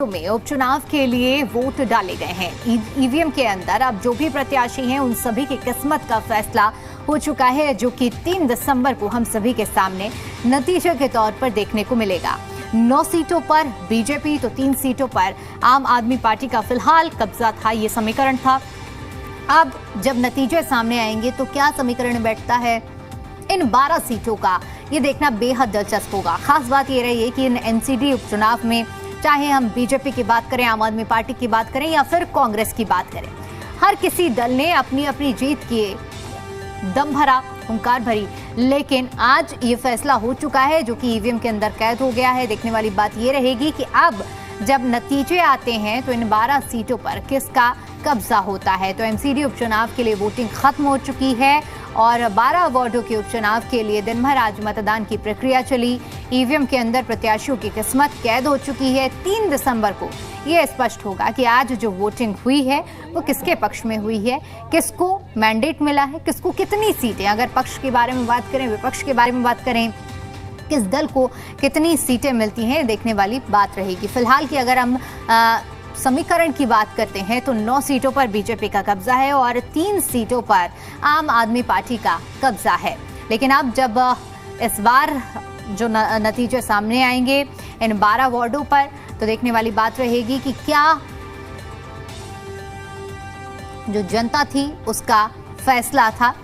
में उपचुनाव के लिए वोट डाले गए हैं। ईवीएम के अंदर अब जो भी प्रत्याशी हैं उन सभी की किस्मत का फैसला हो चुका है, जो कि 3 दिसंबर को हम सभी के सामने नतीजे के तौर पर देखने को मिलेगा। 9 सीटों पर बीजेपी तो 3 सीटों पर आम आदमी पार्टी का फिलहाल कब्जा था, ये समीकरण था। अब जब नतीजे सामने आएंगे तो क्या समीकरण बैठता है इन 12 सीटों का, ये देखना बेहद दिलचस्प होगा। खास बात ये रही है कि इन एनसीडी उपचुनाव में चाहे हम बीजेपी की बात करें, आम आदमी पार्टी की बात करें या फिर कांग्रेस की बात करें, हर किसी दल ने अपनी अपनी जीत की दम भरा, हुंकार भरी, लेकिन आज ये फैसला हो चुका है जो कि ईवीएम के अंदर कैद हो गया है। देखने वाली बात ये रहेगी कि अब जब नतीजे आते हैं तो इन 12 सीटों पर किसका कब्जा होता है। तो एमसीडी उपचुनाव के लिए वोटिंग खत्म हो चुकी है और 12 वार्डों के उपचुनाव के लिए दिन भर आज मतदान की प्रक्रिया चली। ईवीएम के अंदर प्रत्याशियों की किस्मत कैद हो चुकी है। 3 दिसंबर को यह स्पष्ट होगा कि आज जो वोटिंग हुई है वो किसके पक्ष में हुई है, किसको मैंडेट मिला है, किसको कितनी सीटें, अगर पक्ष के बारे में बात करें, विपक्ष के बारे में बात करें, किस दल को कितनी सीटें मिलती हैं, देखने वाली बात रहेगी। फिलहाल की अगर हम समीकरण की बात करते हैं तो 9 सीटों पर बीजेपी का कब्जा है और 3 सीटों पर आम आदमी पार्टी का कब्जा है। लेकिन अब जब इस बार जो नतीजे सामने आएंगे इन 12 वार्डों पर, तो देखने वाली बात रहेगी कि क्या जो जनता थी उसका फैसला था।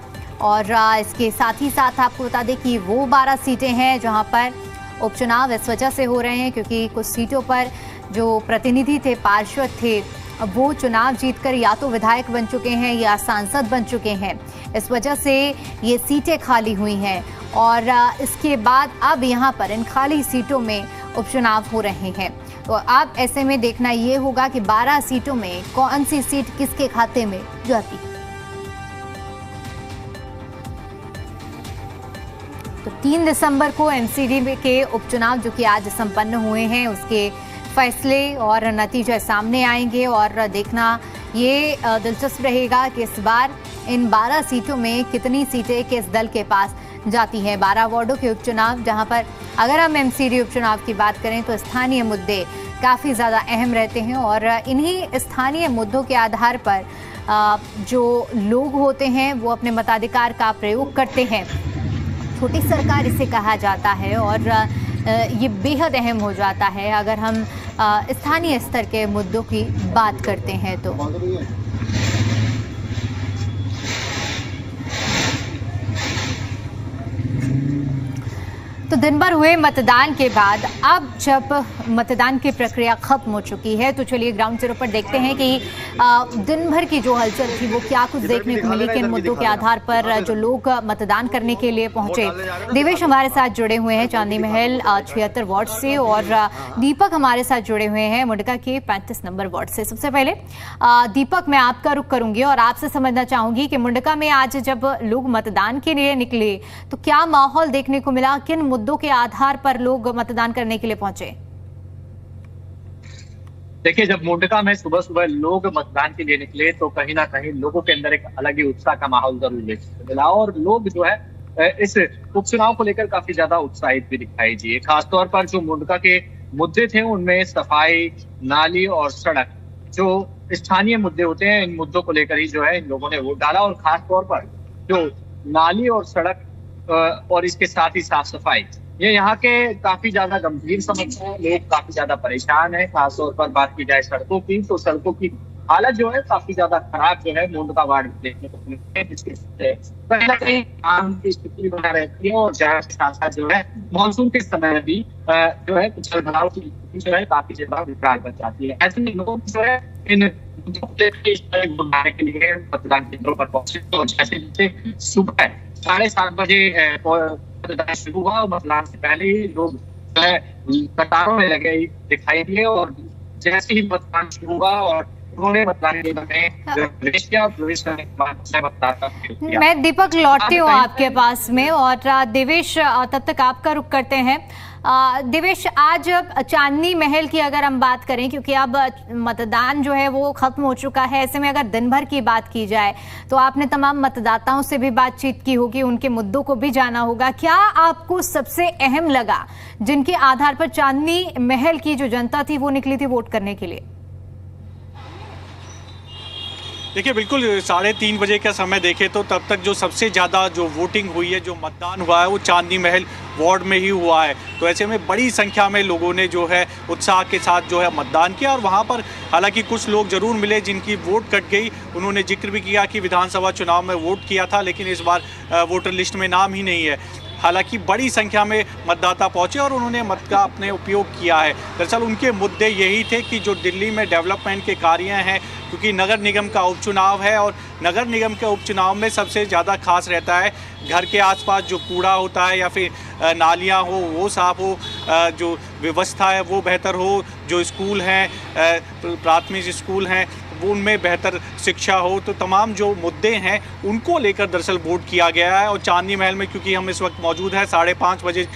और इसके साथ ही साथ आपको बता दें कि वो 12 सीटें हैं जहां पर उपचुनाव इस वजह से हो रहे हैं क्योंकि कुछ सीटों पर जो प्रतिनिधि थे, पार्षद थे, वो चुनाव जीतकर या तो विधायक बन चुके हैं या सांसद बन चुके हैं। इस वजह से ये सीटें खाली हुई हैं और इसके बाद अब यहाँ पर इन खाली सीटों में उपचुनाव हो रहे हैं। तो अब ऐसे में देखना ये होगा कि 12 सीटों में कौन सी सीट किसके खाते में जाती है। तो 3 दिसंबर को एमसीडी के उपचुनाव जो कि आज संपन्न हुए हैं उसके फैसले और नतीजे सामने आएंगे और देखना ये दिलचस्प रहेगा कि इस बार इन 12 सीटों में कितनी सीटें किस दल के पास जाती हैं। 12 वार्डों के उपचुनाव जहां पर अगर हम एमसीडी उपचुनाव की बात करें तो स्थानीय मुद्दे काफ़ी ज़्यादा अहम रहते हैं और इन्हीं स्थानीय मुद्दों के आधार पर जो लोग होते हैं वो अपने मताधिकार का प्रयोग करते हैं। छोटी सरकार इसे कहा जाता है और ये बेहद अहम हो जाता है अगर हम स्थानीय स्तर के मुद्दों की बात करते हैं तो। तो दिन भर हुए मतदान के बाद अब जब मतदान की प्रक्रिया खत्म हो चुकी है तो चलिए ग्राउंड जीरो पर देखते हैं कि दिन भर की जो हलचल थी वो क्या कुछ देखने को मिली, किन मुद्दों के आधार पर जो लोग मतदान करने के लिए पहुंचे। देवेश हमारे साथ जुड़े हुए हैं चांदी महल 76 वार्ड से और दीपक हमारे साथ जुड़े हुए हैं मुंडका के 35 नंबर वार्ड से। सबसे पहले दीपक, मैं आपका रुख करूंगी और आपसे समझना चाहूंगी कि मुंडका में आज जब लोग मतदान के लिए निकले तो क्या माहौल देखने को मिला, किन मुद्दों के आधार पर लोग मतदान करने के लिए पहुंचे? देखिए, जब मुंडका में सुबह सुबह लोग मतदान के लिए निकले तो कहीं ना कहीं लोगों के अंदर एक अलग ही उत्साह का माहौल जरूर देखने को मिला और लोग जो है इस उपचुनाव को लेकर काफी ज्यादा उत्साहित भी दिखाई दिए। खासतौर पर जो मुंडका के मुद्दे थे उनमें सफाई, नाली और सड़क, जो स्थानीय मुद्दे होते हैं, इन मुद्दों को लेकर ही जो है इन लोगों ने वोट डाला। और खासतौर पर जो नाली और सड़क और इसके साथ ही साफ सफाई, ये यहाँ के काफी ज्यादा गंभीर समस्या है। लोग काफी ज्यादा परेशान है। खासतौर पर बात की जाए सड़कों की तो सड़कों की हालत जो है काफी ज्यादा खराब जो है मुंडका वार्ड में देखने को मिलती है, जिसके कहीं ना कहीं आम की स्थिति बना रहती है। और जहाँ के साथ साथ जो है मानसून के समय भी जो है जल भराव की स्थिति जो है काफी ज्यादा विकराल बन जाती है। ऐसे में लोग जो है इन बनाने के लिए मतदान केंद्रों पर पहुंचे। तो जैसे सुबह 7:30 बजे मतदान शुरू हुआ और मतदान से पहले ही लोग जो है कतारों में लगे दिखाई दिए और जैसे ही मतदान शुरू हुआ और उन्होंने मतदान केंद्र में प्रवेश किया। प्रवेश करने के बाद मैं दीपक लौटती हूँ आपके पास में और देवेश तब तक आपका रुख करते हैं। देवेश, आज चांदनी महल की अगर हम बात करें, क्योंकि अब मतदान जो है वो खत्म हो चुका है, ऐसे में अगर दिन भर की बात की जाए तो आपने तमाम मतदाताओं से भी बातचीत की होगी, उनके मुद्दों को भी जाना होगा। क्या आपको सबसे अहम लगा जिनके आधार पर चांदनी महल की जो जनता थी वो निकली थी वोट करने के लिए? देखिए, बिल्कुल 3:30 बजे का समय देखें तो तब तक जो सबसे ज़्यादा जो वोटिंग हुई है, जो मतदान हुआ है, वो चांदनी महल वार्ड में ही हुआ है। तो ऐसे में बड़ी संख्या में लोगों ने जो है उत्साह के साथ जो है मतदान किया। और वहाँ पर हालांकि कुछ लोग जरूर मिले जिनकी वोट कट गई। उन्होंने जिक्र भी किया कि विधानसभा चुनाव में वोट किया था लेकिन इस बार वोटर लिस्ट में नाम ही नहीं है। हालांकि बड़ी संख्या में मतदाता पहुंचे और उन्होंने मत का अपने उपयोग किया है। दरअसल उनके मुद्दे यही थे कि जो दिल्ली में डेवलपमेंट के कार्य हैं, क्योंकि नगर निगम का उपचुनाव है और नगर निगम के उपचुनाव में सबसे ज़्यादा खास रहता है घर के आसपास जो कूड़ा होता है या फिर नालियाँ हो वो साफ हो, जो व्यवस्था है वो बेहतर हो, जो स्कूल हैं प्राथमिक स्कूल हैं वो उनमें बेहतर शिक्षा हो। तो तमाम जो मुद्दे हैं उनको लेकर दरअसल वोट किया गया है। और चांदनी महल में क्योंकि हम इस वक्त मौजूद हैं, 5:30 बजे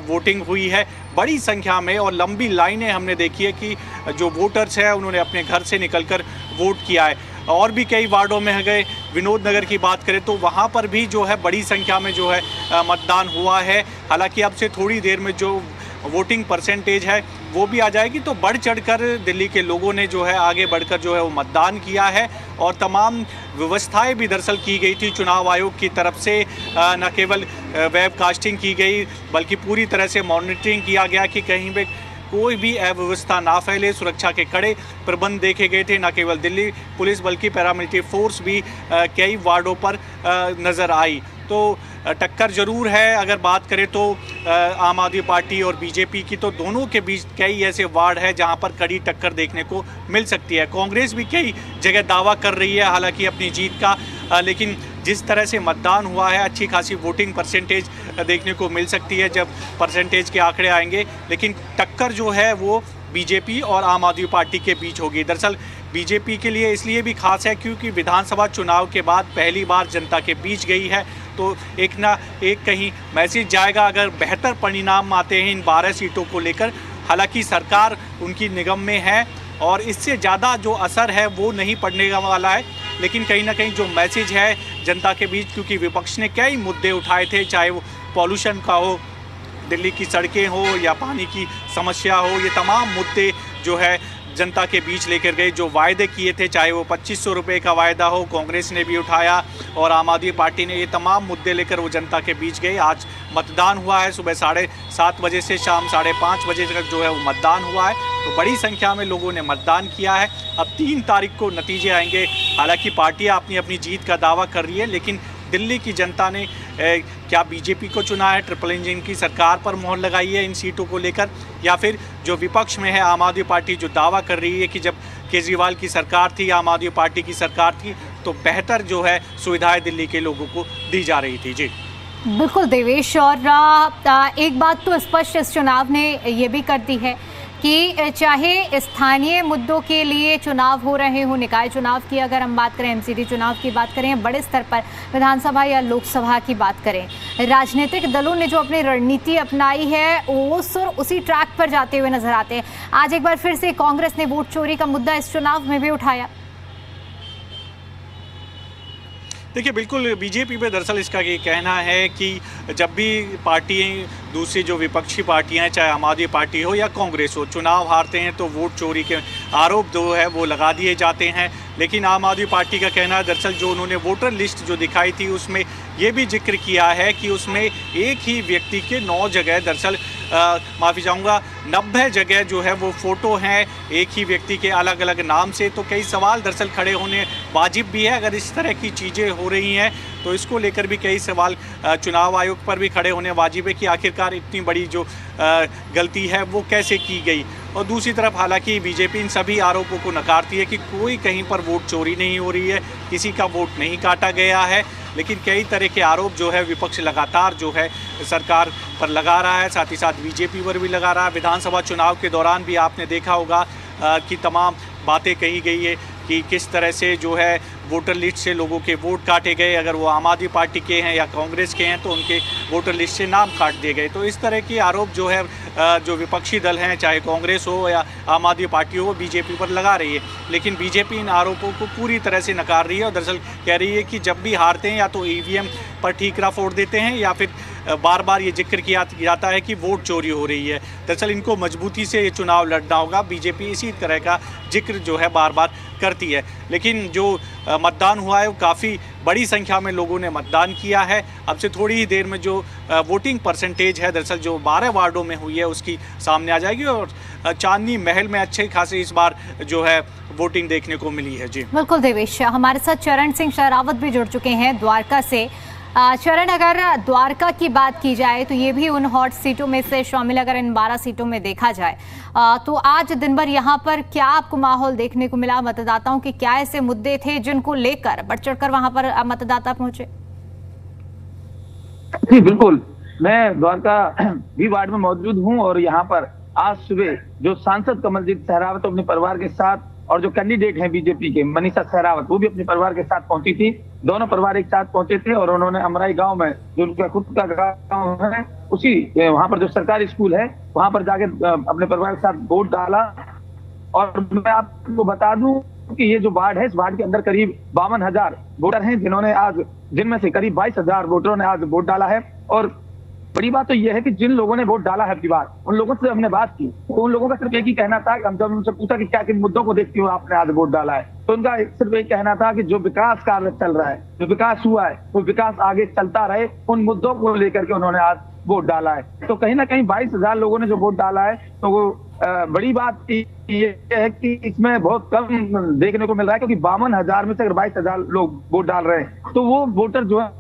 वोटिंग हुई है बड़ी संख्या में और लंबी लाइनें हमने देखी है कि जो वोटर्स हैं उन्होंने अपने घर से निकलकर वोट किया है। और भी कई वार्डों में गए, विनोद नगर की बात करें तो वहाँ पर भी जो है बड़ी संख्या में जो है मतदान हुआ है। हालांकि अब से थोड़ी देर में जो वोटिंग परसेंटेज है वो भी आ जाएगी। तो बढ़ चढ़कर दिल्ली के लोगों ने जो है आगे बढ़कर जो है वो मतदान किया है और तमाम व्यवस्थाएं भी दरअसल की गई थी चुनाव आयोग की तरफ से। न केवल वेबकास्टिंग की गई बल्कि पूरी तरह से मॉनिटरिंग किया गया कि कहीं पे कोई भी अव्यवस्था ना फैले। सुरक्षा के कड़े प्रबंध देखे गए थे। न केवल दिल्ली पुलिस बल्कि पैरामिलिट्री फोर्स भी कई वार्डों पर नज़र आई। तो टक्कर जरूर है। अगर बात करें तो आम आदमी पार्टी और बीजेपी की, तो दोनों के बीच कई ऐसे वार्ड है जहां पर कड़ी टक्कर देखने को मिल सकती है। कांग्रेस भी कई जगह दावा कर रही है हालांकि अपनी जीत का, लेकिन जिस तरह से मतदान हुआ है अच्छी खासी वोटिंग परसेंटेज देखने को मिल सकती है जब परसेंटेज के आंकड़े आएंगे। लेकिन टक्कर जो है वो बीजेपी और आम आदमी पार्टी के बीच होगी। दरअसल बीजेपी के लिए इसलिए भी खास है क्योंकि विधानसभा चुनाव के बाद पहली बार जनता के बीच गई है। तो एक ना एक कहीं मैसेज जाएगा अगर बेहतर परिणाम आते हैं इन 12 सीटों को लेकर। हालांकि सरकार उनकी निगम में है और इससे ज़्यादा जो असर है वो नहीं पड़ने वाला है। लेकिन कहीं ना कहीं जो मैसेज है जनता के बीच, क्योंकि विपक्ष ने कई मुद्दे उठाए थे, चाहे वो पॉल्यूशन का हो, दिल्ली की सड़कें हो या पानी की समस्या हो, ये तमाम मुद्दे जो है जनता के बीच लेकर गए। जो वायदे किए थे, चाहे वो 2500 रुपये का वायदा हो, कांग्रेस ने भी उठाया और आम आदमी पार्टी ने, ये तमाम मुद्दे लेकर वो जनता के बीच गए। आज मतदान हुआ है सुबह 7:30 बजे से शाम 5:30 बजे तक जो है वो मतदान हुआ है। तो बड़ी संख्या में लोगों ने मतदान किया है। अब 3 तारीख को नतीजे आएंगे। हालांकि पार्टियां अपनी अपनी जीत का दावा कर रही है, लेकिन दिल्ली की जनता ने क्या बीजेपी को चुना है, ट्रिपल इंजन की सरकार पर मोहर लगाई है इन सीटों को लेकर, या फिर जो विपक्ष में है आम आदमी पार्टी जो दावा कर रही है कि जब केजरीवाल की सरकार थी, आम आदमी पार्टी की सरकार थी, तो बेहतर जो है सुविधाएं दिल्ली के लोगों को दी जा रही थी। जी बिल्कुल देवेश, और एक बात तो स्पष्ट इस चुनाव ने ये भी कर दी है कि चाहे स्थानीय मुद्दों के लिए चुनाव हो रहे हो, निकाय चुनाव की अगर हम बात करें, एमसीडी चुनाव की बात करें, बड़े स्तर पर विधानसभा या लोकसभा की बात करें, राजनीतिक दलों ने जो अपनी रणनीति अपनाई है वो सुर उसी ट्रैक पर जाते हुए नजर आते हैं। आज एक बार फिर से कांग्रेस ने वोट चोरी का मुद्दा इस चुनाव में भी उठाया। देखिए, बिल्कुल बीजेपी पे दरअसल इसका ये कहना है कि जब भी पार्टी दूसरी जो विपक्षी पार्टियां हैं, चाहे आम आदमी पार्टी हो या कांग्रेस हो, चुनाव हारते हैं तो वोट चोरी के आरोप जो है वो लगा दिए जाते हैं। लेकिन आम आदमी पार्टी का कहना है दरअसल जो उन्होंने वोटर लिस्ट जो दिखाई थी उसमें ये भी जिक्र किया है कि उसमें एक ही व्यक्ति के 9 जगह दरअसल माफ़ी चाहूँगा 90 जगह जो है वो फ़ोटो हैं एक ही व्यक्ति के अलग अलग नाम से। तो कई सवाल दरअसल खड़े होने वाजिब भी है। अगर इस तरह की चीज़ें हो रही हैं तो इसको लेकर भी कई सवाल चुनाव आयोग पर भी खड़े होने वाजिब है कि आखिरकार इतनी बड़ी जो गलती है वो कैसे की गई। और दूसरी तरफ हालांकि बीजेपी इन सभी आरोपों को नकारती है कि कोई कहीं पर वोट चोरी नहीं हो रही है, किसी का वोट नहीं काटा गया है। लेकिन कई तरह के आरोप जो है विपक्ष लगातार जो है सरकार पर लगा रहा है, साथ ही साथ बीजेपी पर भी लगा रहा है। विधानसभा चुनाव के दौरान भी आपने देखा होगा कि तमाम बातें कही गई है कि किस तरह से जो है वोटर लिस्ट से लोगों के वोट काटे गए, अगर वो आम आदमी पार्टी के हैं या कांग्रेस के हैं तो उनके वोटर लिस्ट से नाम काट दिए गए। तो इस तरह के आरोप जो है जो विपक्षी दल हैं, चाहे कांग्रेस हो या आम आदमी पार्टी हो, बीजेपी पर लगा रही है। लेकिन बीजेपी इन आरोपों को पूरी तरह से नकार रही है और दरअसल कह रही है कि जब भी हारते हैं या तो ईवीएम पर ठीकरा फोड़ देते हैं या फिर बार बार ये जिक्र किया जाता है कि वोट चोरी हो रही है। दरअसल इनको मजबूती से ये चुनाव लड़ना होगा। बीजेपी इसी तरह का जिक्र जो है बार बार करती है। लेकिन जो मतदान हुआ है वो काफ़ी बड़ी संख्या में लोगों ने मतदान किया है। अब से थोड़ी ही देर में जो वोटिंग परसेंटेज है दरअसल जो 12 वार्डों में हुई है उसकी सामने आ जाएगी और चांदनी महल में अच्छे खासे इस बार जो है वोटिंग देखने को मिली है। जी बिल्कुल देवेश, हमारे साथ चरण सिंह शेरावत भी जुड़ चुके हैं द्वारका से। चरण, अगर द्वारका की बात की जाए तो ये भी उन हॉट सीटों में से शामिल, अगर इन 12 सीटों में देखा जाए तो आज दिन भर यहाँ पर क्या आपको माहौल देखने को मिला? मतदाताओं के क्या ऐसे मुद्दे थे जिनको लेकर बढ़ चढ़कर वहां पर मतदाता पहुंचे? जी बिल्कुल, मैं द्वारका भी वार्ड में मौजूद हूँ और यहाँ पर आज सुबह जो सांसद कमलजीत सहरावत अपने परिवार के साथ और जो कैंडिडेट हैं बीजेपी के मनीषा सहरावत, वो भी अपने परिवार के साथ पहुंची थी। दोनों परिवार एक साथ पहुंचे थे और उन्होंने अमराई गांव में, जो उनका खुद का गांव है, उसी वहां पर जो सरकारी स्कूल है वहां पर जाके अपने परिवार के साथ वोट डाला। और मैं आपको बता दूं कि ये जो वार्ड है, इस वार्ड के अंदर करीब 52,000 वोटर हैं जिन्होंने आज, जिनमें से करीब 22,000 वोटरों ने आज वोट डाला है। और बड़ी बात तो यह है कि जिन लोगों ने वोट डाला है अबकी बार, उन लोगों से हमने बात की तो उन लोगों का सिर्फ एक ही कहना था, हम जब उनसे पूछा कि क्या किन मुद्दों को देखते हो आपने आज वोट डाला है, तो उनका सिर्फ एक कहना था कि जो विकास कार्य चल रहा है, जो विकास हुआ है, वो विकास आगे चलता रहे, उन मुद्दों को लेकर के उन्होंने आज वोट डाला है। तो कहीं ना कहीं 22,000 लोगों ने जो वोट डाला है, तो वो बड़ी बात ये है कि इसमें बहुत कम देखने को मिल रहा है, क्योंकि 52,000 में से अगर 22,000 लोग वोट डाल रहे हैं तो वो वोटर जो है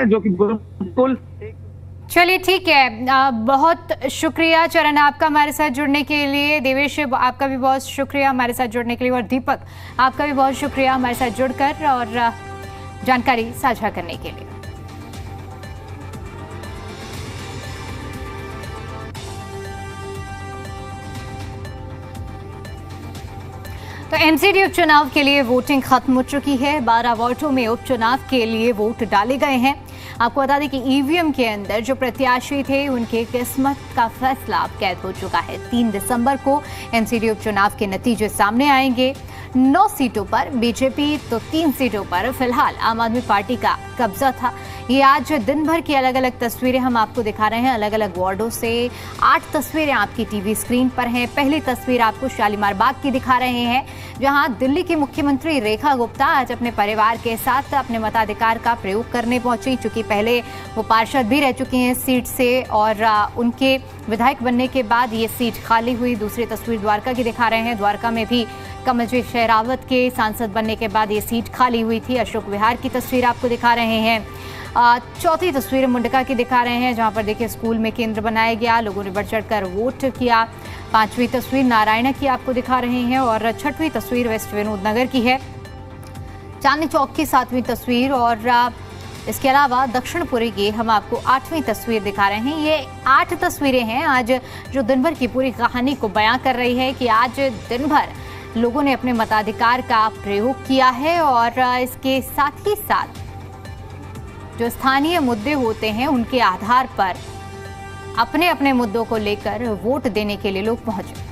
जो कि बिल्कुल। चलिए ठीक है, बहुत शुक्रिया चरण आपका हमारे साथ जुड़ने के लिए। देवेश आपका भी बहुत शुक्रिया हमारे साथ जुड़ने के लिए और दीपक आपका भी बहुत शुक्रिया हमारे साथ जुड़कर और जानकारी साझा करने के लिए। तो एमसीडी उपचुनाव के लिए वोटिंग खत्म हो चुकी है। 12 वार्डों में उपचुनाव के लिए वोट डाले गए हैं। आपको बता दें कि ईवीएम के अंदर जो प्रत्याशी थे उनके किस्मत का फैसला अब कैद हो चुका है। 3 दिसंबर को एमसीडी उपचुनाव के नतीजे सामने आएंगे। 9 सीटों पर बीजेपी तो 3 सीटों पर फिलहाल आम आदमी पार्टी का कब्जा था। ये आज दिन भर की अलग अलग तस्वीरें हम आपको दिखा रहे हैं अलग अलग वार्डों से। 8 तस्वीरें आपकी टीवी स्क्रीन पर हैं। पहली तस्वीर आपको शालीमार बाग की दिखा रहे हैं, जहां दिल्ली की मुख्यमंत्री रेखा गुप्ता आज अपने परिवार के साथ अपने मताधिकार का प्रयोग करने पहुंची। चूंकि पहले वो पार्षद भी रह चुकी हैं सीट से और उनके विधायक बनने के बाद ये सीट खाली हुई। दूसरी तस्वीर द्वारका की दिखा रहे हैं। द्वारका में भी कमलजीत शेरावत के सांसद बनने के बाद ये सीट खाली हुई थी। अशोक विहार की तस्वीर आपको दिखा रहे हैं। चौथी तस्वीर मुंडका की दिखा रहे हैं, जहां पर देखिए स्कूल में केंद्र बनाया गया, लोगों ने बढ़ चढ़कर वोट किया। 5वीं तस्वीर नारायणा की आपको दिखा रहे हैं और 6वीं तस्वीर वेस्ट विनोद नगर की है। चांदनी चौक की 7वीं तस्वीर और इसके अलावा दक्षिणपुरी की हम आपको 8वीं तस्वीर दिखा रहे हैं। ये 8 तस्वीरें हैं आज जो दिन भर की पूरी कहानी को बयां कर रही है कि आज दिन भर लोगों ने अपने मताधिकार का प्रयोग किया है और इसके साथ ही साथ जो स्थानीय मुद्दे होते हैं उनके आधार पर अपने अपने मुद्दों को लेकर वोट देने के लिए लोग पहुंचे।